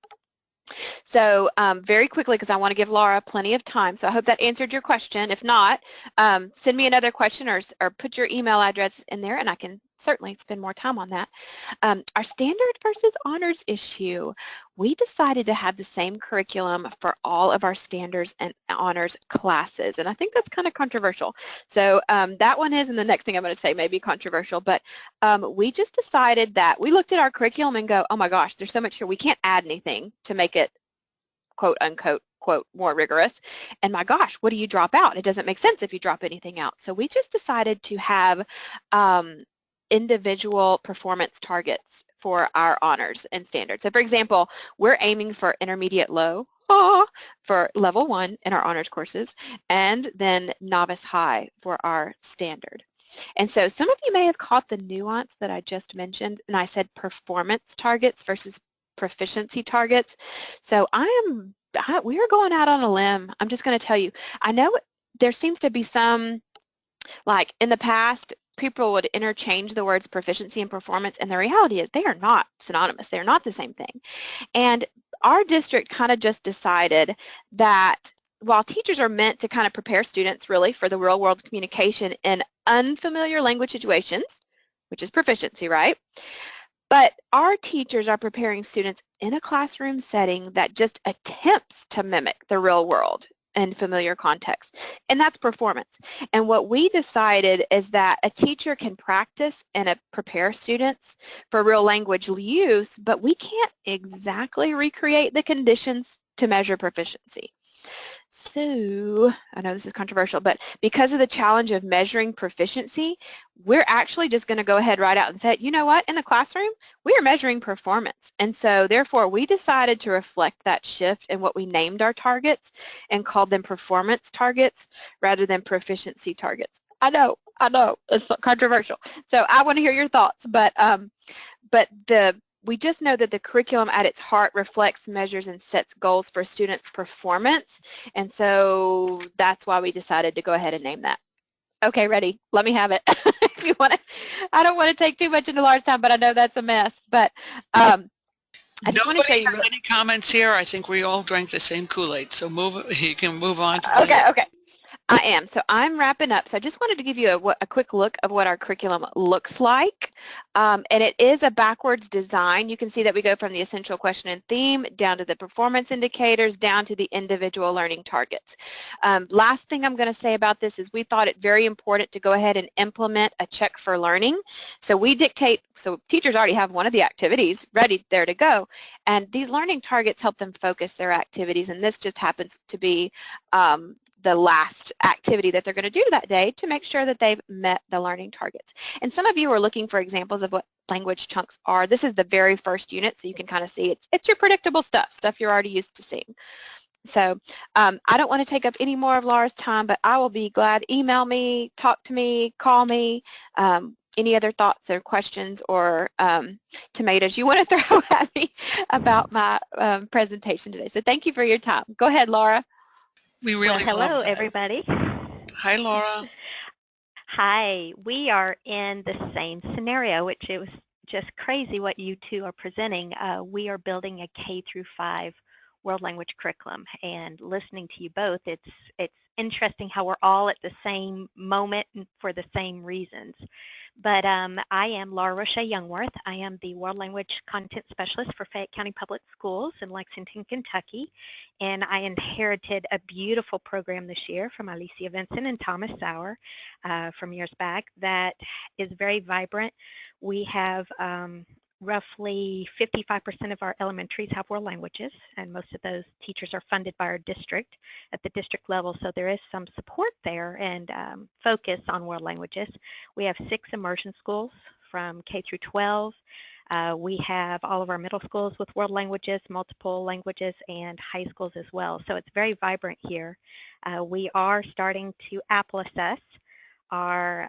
So very quickly, because I want to give Laura plenty of time, so I hope that answered your question. If not, send me another question or put your email address in there, and I can certainly spend more time on that. Our standard versus honors issue, we decided to have the same curriculum for all of our standards and honors classes, and I think that's kind of controversial. So that one is, and the next thing I'm going to say may be controversial, but we just decided that we looked at our curriculum and go, oh my gosh, there's so much here, we can't add anything to make it quote unquote more rigorous, and my gosh, what do you drop out? It doesn't make sense if you drop anything out. So we just decided to have individual performance targets for our honors and standards. So for example, we're aiming for intermediate low for level 1 in our honors courses, and then novice high for our standard. And so some of you may have caught the nuance that I just mentioned, and I said performance targets versus proficiency targets. So we are going out on a limb. I'm just going to tell you, I know there seems to be some, like in the past, people would interchange the words proficiency and performance, and the reality is they are not synonymous. They're not the same thing. And our district kind of just decided that while teachers are meant to kind of prepare students really for the real world communication in unfamiliar language situations, which is proficiency, right? But our teachers are preparing students in a classroom setting that just attempts to mimic the real world in familiar context, and that's performance. And what we decided is that a teacher can practice and prepare students for real language use, but we can't exactly recreate the conditions to measure proficiency. So, I know this is controversial, but because of the challenge of measuring proficiency, we're actually just going to go ahead right out and say, you know what, in the classroom, we are measuring performance. And so, therefore, we decided to reflect that shift in what we named our targets and called them performance targets rather than proficiency targets. I know, it's controversial. So I want to hear your thoughts, but we just know that the curriculum at its heart reflects, measures, and sets goals for students' performance, and so that's why we decided to go ahead and name that. Okay, ready? Let me have it. If you want to, I don't want to take too much into Laura's time, but I know that's a mess. But I just want to show Nobody you. has any comments here. I think we all drank the same Kool-Aid, so you can move on to the Okay, okay. I am. So I'm wrapping up. So I just wanted to give you a quick look of what our curriculum looks like. And it is a backwards design. You can see that we go from the essential question and theme down to the performance indicators, down to the individual learning targets. Last thing I'm going to say about this is we thought it very important to go ahead and implement a check for learning. So we dictate, so teachers already have one of the activities ready there to go. And these learning targets help them focus their activities. And this just happens to be the last activity that they're going to do that day to make sure that they've met the learning targets. And some of you are looking for examples of what language chunks are. This is the very first unit, so you can kind of see it's your predictable stuff you're already used to seeing. So I don't want to take up any more of Laura's time, but I will be glad. Email me, talk to me, call me. Any other thoughts or questions or tomatoes you want to throw at me about my presentation today. So thank you for your time. Go ahead, Laura. We really Well, hello, love that. everybody. Hi, Laura. Hi. We are in the same scenario, which it was just crazy what you two are presenting. We are building a K through 5 world language curriculum, and listening to you both, it's interesting how we're all at the same moment and for the same reasons. But I am Laura Roche Youngworth. I am the World Language Content Specialist for Fayette County Public Schools in Lexington, Kentucky. And I inherited a beautiful program this year from Alicia Vincent and Thomas Sauer from years back that is very vibrant. We have roughly 55% of our elementaries have world languages, and most of those teachers are funded by our district at the district level, so there is some support there and focus on world languages. We have 6 immersion schools from K through 12. We have all of our middle schools with world languages, multiple languages, and high schools as well, so it's very vibrant here. We are starting to Apple assess our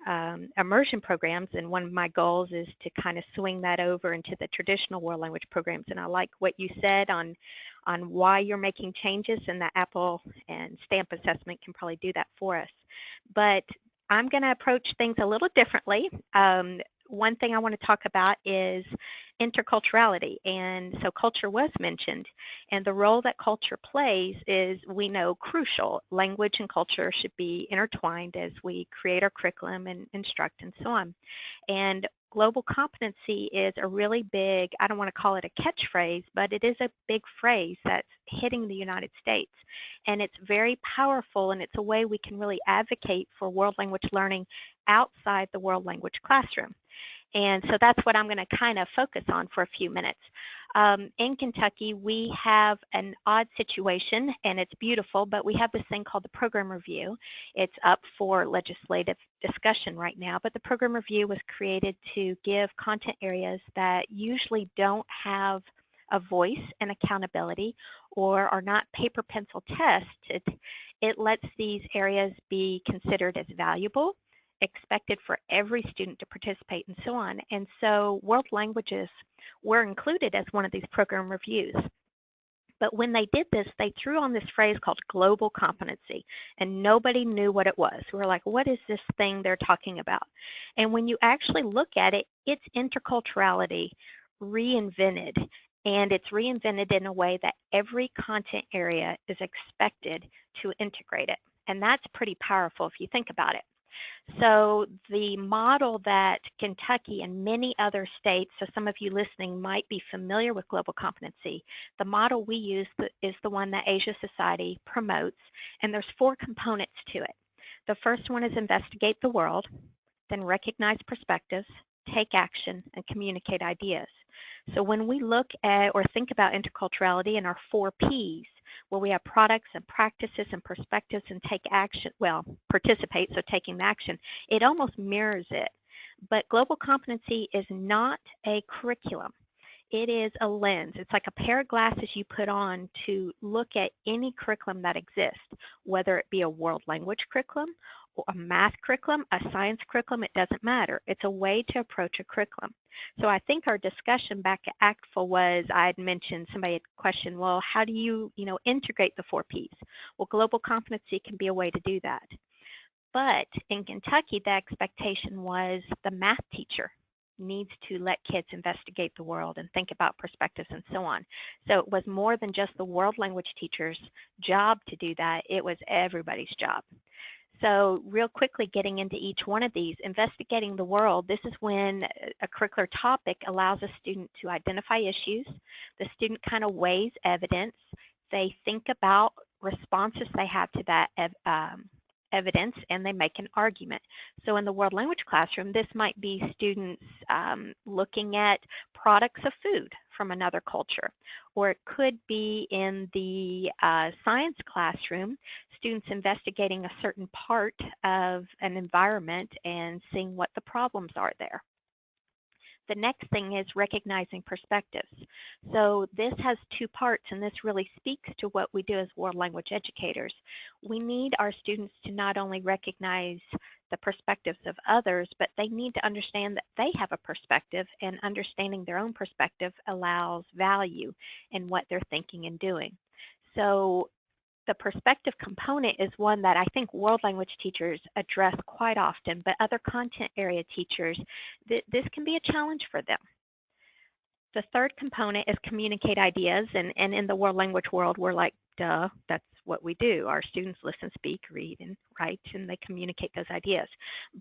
immersion programs, and one of my goals is to kind of swing that over into the traditional world language programs. And I like what you said on why you're making changes, and the Apple and STAMP assessment can probably do that for us. But I'm going to approach things a little differently. One thing I want to talk about is interculturality, and so culture was mentioned, and the role that culture plays is, we know, crucial. Language and culture should be intertwined as we create our curriculum and instruct and so on. And global competency is a really big, I don't want to call it a catchphrase, but it is a big phrase that's hitting the United States. And it's very powerful, and it's a way we can really advocate for world language learning outside the world language classroom. And so that's what I'm going to kind of focus on for a few minutes. In Kentucky, we have an odd situation, and it's beautiful, but we have this thing called the program review. It's up for legislative discussion right now, but the program review was created to give content areas that usually don't have a voice and accountability or are not paper pencil tested. It lets these areas be considered as valuable, expected for every student to participate, and so on. And so world languages were included as one of these program reviews. But when they did this, they threw on this phrase called global competency, and nobody knew what it was. We were like, what is this thing they're talking about? And when you actually look at it, it's interculturality reinvented, and it's reinvented in a way that every content area is expected to integrate it. And that's pretty powerful if you think about it. So the model that Kentucky and many other states, so some of you listening might be familiar with global competency, the model we use is the one that Asia Society promotes, and there's 4 components to it. The first one is investigate the world, then recognize perspectives, take action, and communicate ideas. So when we look at or think about interculturality in our 4 Ps, where we have products and practices and perspectives and take action, well, participate, so taking action, it almost mirrors it. But global competency is not a curriculum. It is a lens. It's like a pair of glasses you put on to look at any curriculum that exists, whether it be a world language curriculum, or a math curriculum, a science curriculum, it doesn't matter. It's a way to approach a curriculum. So I think our discussion back at ACTFL was, I had mentioned, somebody had questioned, well, how do you integrate the 4 Ps? Well, global competency can be a way to do that. But in Kentucky, the expectation was the math teacher needs to let kids investigate the world and think about perspectives and so on. So it was more than just the world language teacher's job to do that. It was everybody's job. So real quickly getting into each one of these, investigating the world, this is when a curricular topic allows a student to identify issues. The student kind of weighs evidence. They think about responses they have to that evidence, and they make an argument. So in the world language classroom, this might be students looking at products of food from another culture, or it could be in the science classroom, students investigating a certain part of an environment and seeing what the problems are there. The next thing is recognizing perspectives. So this has 2 parts, and this really speaks to what we do as world language educators. We need our students to not only recognize the perspectives of others, but they need to understand that they have a perspective, and understanding their own perspective allows value in what they're thinking and doing. So the perspective component is one that I think world language teachers address quite often, but other content area teachers, this can be a challenge for them. The third component is communicate ideas, and in the world language world, we're like, duh, that's what we do. Our students listen, speak, read, and write, and they communicate those ideas.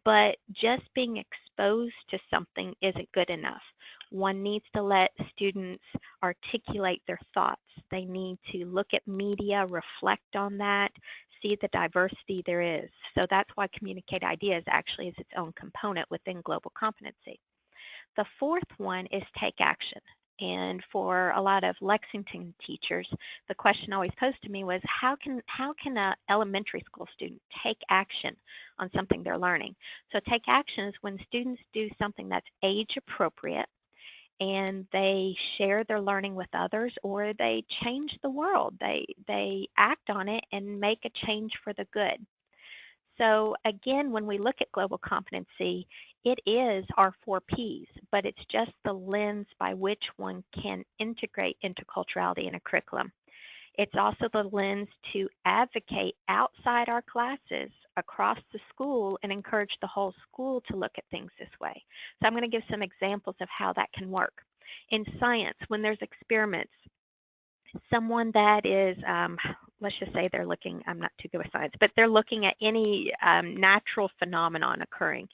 But just being exposed to something isn't good enough. One needs to let students articulate their thoughts. They need to look at media, reflect on that, see the diversity there is. So that's why communicate ideas actually is its own component within global competency. The fourth one is take action. And for a lot of Lexington teachers, the question always posed to me was, how can an elementary school student take action on something they're learning? So take action is when students do something that's age appropriate, and they share their learning with others, or they change the world. They act on it and make a change for the good. So again, when we look at global competency, it is our 4 Ps, but it's just the lens by which one can integrate interculturality in a curriculum. It's also the lens to advocate outside our classes across the school and encourage the whole school to look at things this way. So I'm going to give some examples of how that can work. In science, when there's experiments, someone that is, let's just say they're looking, I'm not too good with science, but they're looking at any natural phenomenon occurring,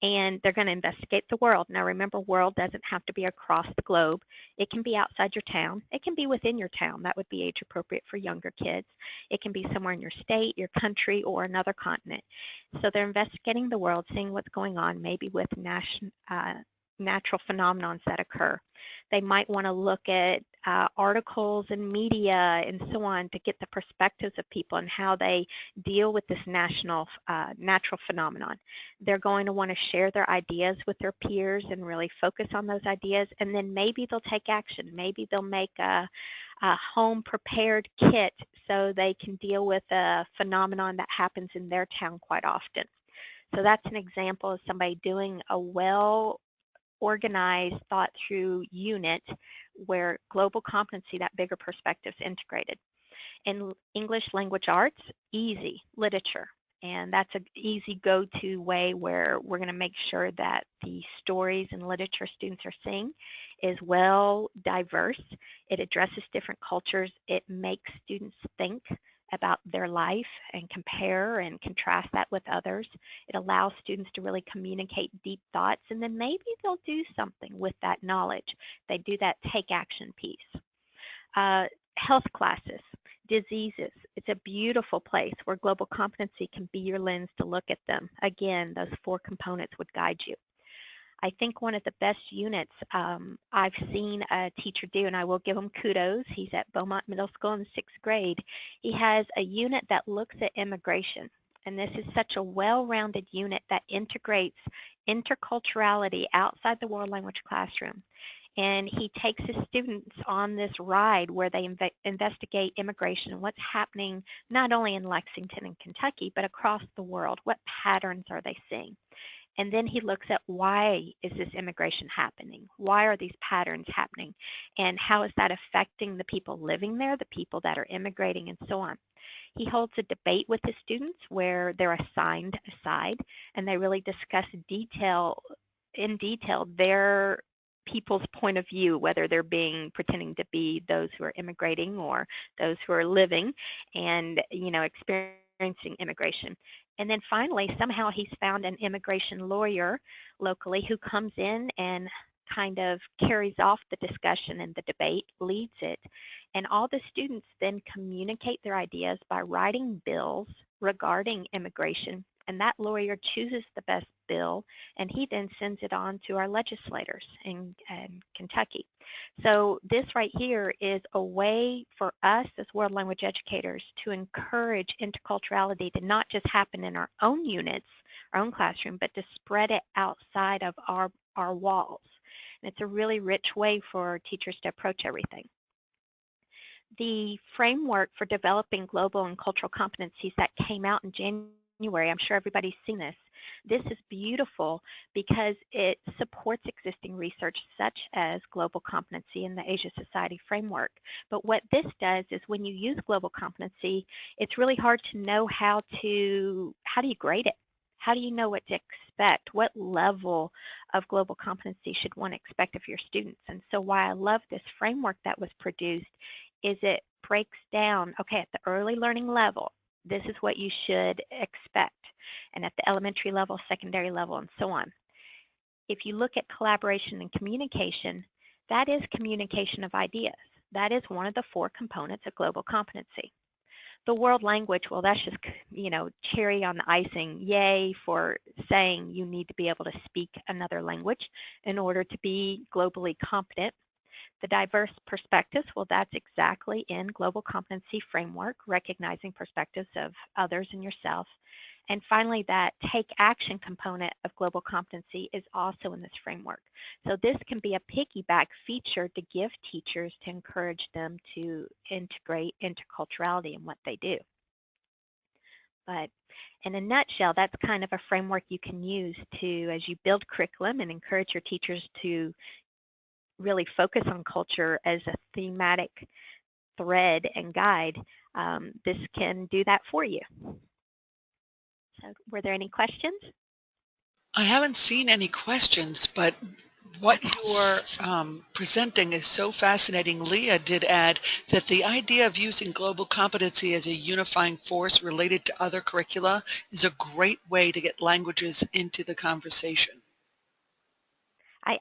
and they're going to investigate the world. Now remember, world doesn't have to be across the globe. It can be outside your town. It can be within your town. That would be age appropriate for younger kids. It can be somewhere in your state, your country, or another continent. So they're investigating the world, seeing what's going on, maybe with natural phenomenons that occur. They might want to look at articles and media and so on to get the perspectives of people and how they deal with this natural phenomenon. They're going to want to share their ideas with their peers and really focus on those ideas, and then maybe they'll take action. Maybe they'll make a home prepared kit so they can deal with a phenomenon that happens in their town quite often. So that's an example of somebody doing a well-organized, thought-through unit where global competency, that bigger perspective, is integrated. In English language arts, easy, literature. And that's an easy go-to way where we're going to make sure that the stories and literature students are seeing is well diverse. It addresses different cultures. It makes students think. about their life and compare and contrast that with others. It allows students to really communicate deep thoughts, and then maybe they'll do something with that knowledge. They do that take action piece. Health classes, diseases. It's a beautiful place where global competency can be your lens to look at them. Again, those 4 components would guide you. I think one of the best units I've seen a teacher do, and I will give him kudos, he's at Beaumont Middle School in the 6th grade. He has a unit that looks at immigration. And this is such a well-rounded unit that integrates interculturality outside the world language classroom. And he takes his students on this ride where they investigate immigration and what's happening not only in Lexington and Kentucky, but across the world. What patterns are they seeing? And then he looks at why is this immigration happening? Why are these patterns happening? And how is that affecting the people living there, the people that are immigrating, and so on? He holds a debate with his students where they're assigned a side, and they really discuss in detail their people's point of view, whether they're pretending to be those who are immigrating or those who are living and, experiencing immigration. And then finally, somehow he's found an immigration lawyer locally who comes in and kind of carries off the discussion and the debate, leads it. And all the students then communicate their ideas by writing bills regarding immigration. And that lawyer chooses the best bill, and he then sends it on to our legislators in Kentucky. So this right here is a way for us as world language educators to encourage interculturality to not just happen in our own units, our own classroom, but to spread it outside of our walls. And it's a really rich way for teachers to approach everything. The framework for developing global and cultural competencies that came out in January, I'm sure everybody's seen this. This is beautiful because it supports existing research such as global competency in the Asia Society framework. But what this does is when you use global competency, it's really hard to know how do you grade it? How do you know what to expect? What level of global competency should one expect of your students? And so why I love this framework that was produced is it breaks down, okay, at the early learning level, this is what you should expect. And at the elementary level, secondary level, and so on. If you look at collaboration and communication, that is communication of ideas. That is one of the 4 components of global competency. The world language, well, that's just, cherry on the icing. Yay for saying you need to be able to speak another language in order to be globally competent. The diverse perspectives, well, that's exactly in global competency framework, recognizing perspectives of others and yourself. And finally, that take action component of global competency is also in this framework. So this can be a piggyback feature to give teachers to encourage them to integrate interculturality in what they do. But in a nutshell, that's kind of a framework you can use to, as you build curriculum and encourage your teachers to really focus on culture as a thematic thread and guide, this can do that for you. So were there any questions? I haven't seen any questions, but what you're presenting is so fascinating. Leah did add that the idea of using global competency as a unifying force related to other curricula is a great way to get languages into the conversation.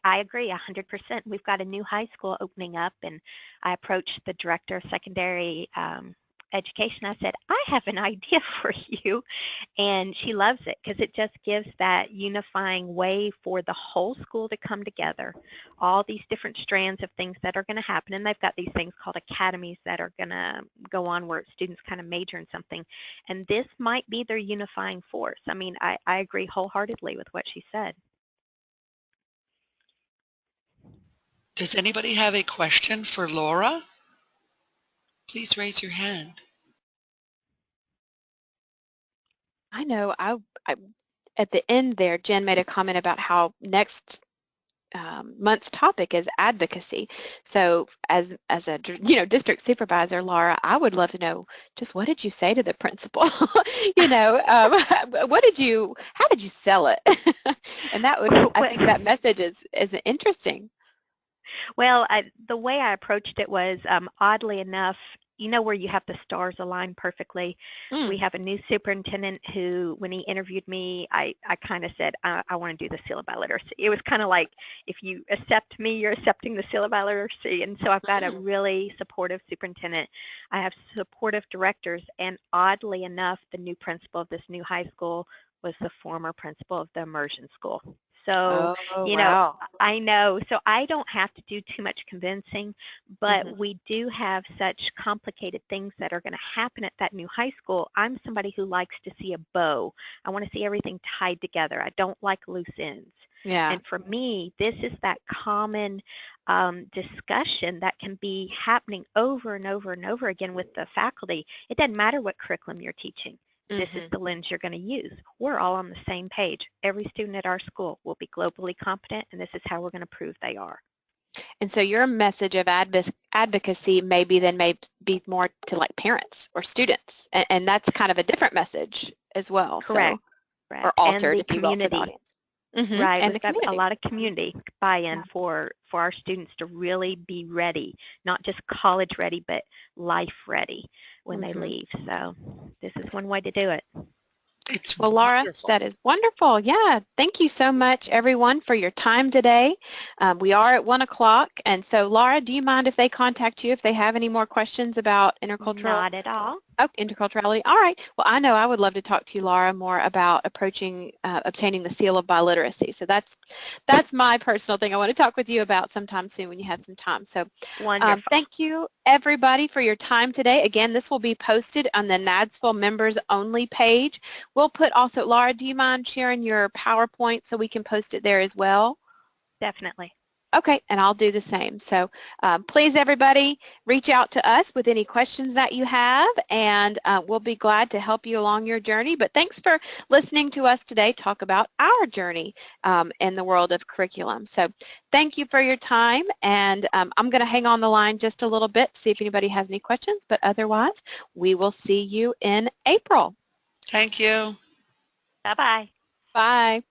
I agree 100%. We've got a new high school opening up, and I approached the director of secondary education. I said, I have an idea for you, and she loves it because it just gives that unifying way for the whole school to come together, all these different strands of things that are going to happen, and they've got these things called academies that are going to go on where students kind of major in something, and this might be their unifying force. I mean, I agree wholeheartedly with what she said. Does anybody have a question for Laura? Please raise your hand. I know I at the end there, Jen made a comment about how next month's topic is advocacy. So as a district supervisor, Laura, I would love to know just what did you say to the principal? How did you sell it? And that would, I think that message is interesting. Well, the way I approached it was, oddly enough, you know where you have the stars align perfectly. Mm. We have a new superintendent who, when he interviewed me, I kind of said, I want to do the Seal of Biliteracy. It was kind of like, if you accept me, you're accepting the Seal of Biliteracy. And so I've got a really supportive superintendent. I have supportive directors, and oddly enough, the new principal of this new high school was the former principal of the immersion school. So, Oh, you know, wow. I know, so I don't have to do too much convincing, but Mhm. we do have such complicated things that are going to happen at that new high school. I'm somebody who likes to see a bow. I want to see everything tied together. I don't like loose ends. Yeah. And for me, this is that common discussion that can be happening over and over and over again with the faculty. It doesn't matter what curriculum you're teaching. This is the lens you're going to use. We're all on the same page. Every student at our school will be globally competent, and this is how we're going to prove they are. And so your message of advocacy maybe then may be more to like parents or students, and that's kind of a different message as well. Correct. So, or Correct. And altered, the if you will, for the community. audience. Right. And We've the got a community. lot of community buy-in Yeah. for our students to really be ready, not just college ready, but life ready when they leave. So this is one way to do it. It's Well, Laura, wonderful. that is wonderful. Yeah, thank you so much, everyone, for your time today. We are at 1 o'clock, and so Laura, do you mind if they contact you if they have any more questions about intercultural? Not at all. Oh, interculturality. All right. Well, I know I would love to talk to you, Laura, more about obtaining the seal of biliteracy. So that's my personal thing I want to talk with you about sometime soon when you have some time. So Wonderful. thank you, everybody, for your time today. Again, this will be posted on the NADSVille members only page. We'll put also, Laura, do you mind sharing your PowerPoint so we can post it there as well? Definitely. Okay, and I'll do the same. So please, everybody, reach out to us with any questions that you have, and we'll be glad to help you along your journey. But thanks for listening to us today talk about our journey in the world of curriculum. So thank you for your time, and I'm going to hang on the line just a little bit, see if anybody has any questions, but otherwise, we will see you in April. Thank you. Bye-bye. Bye.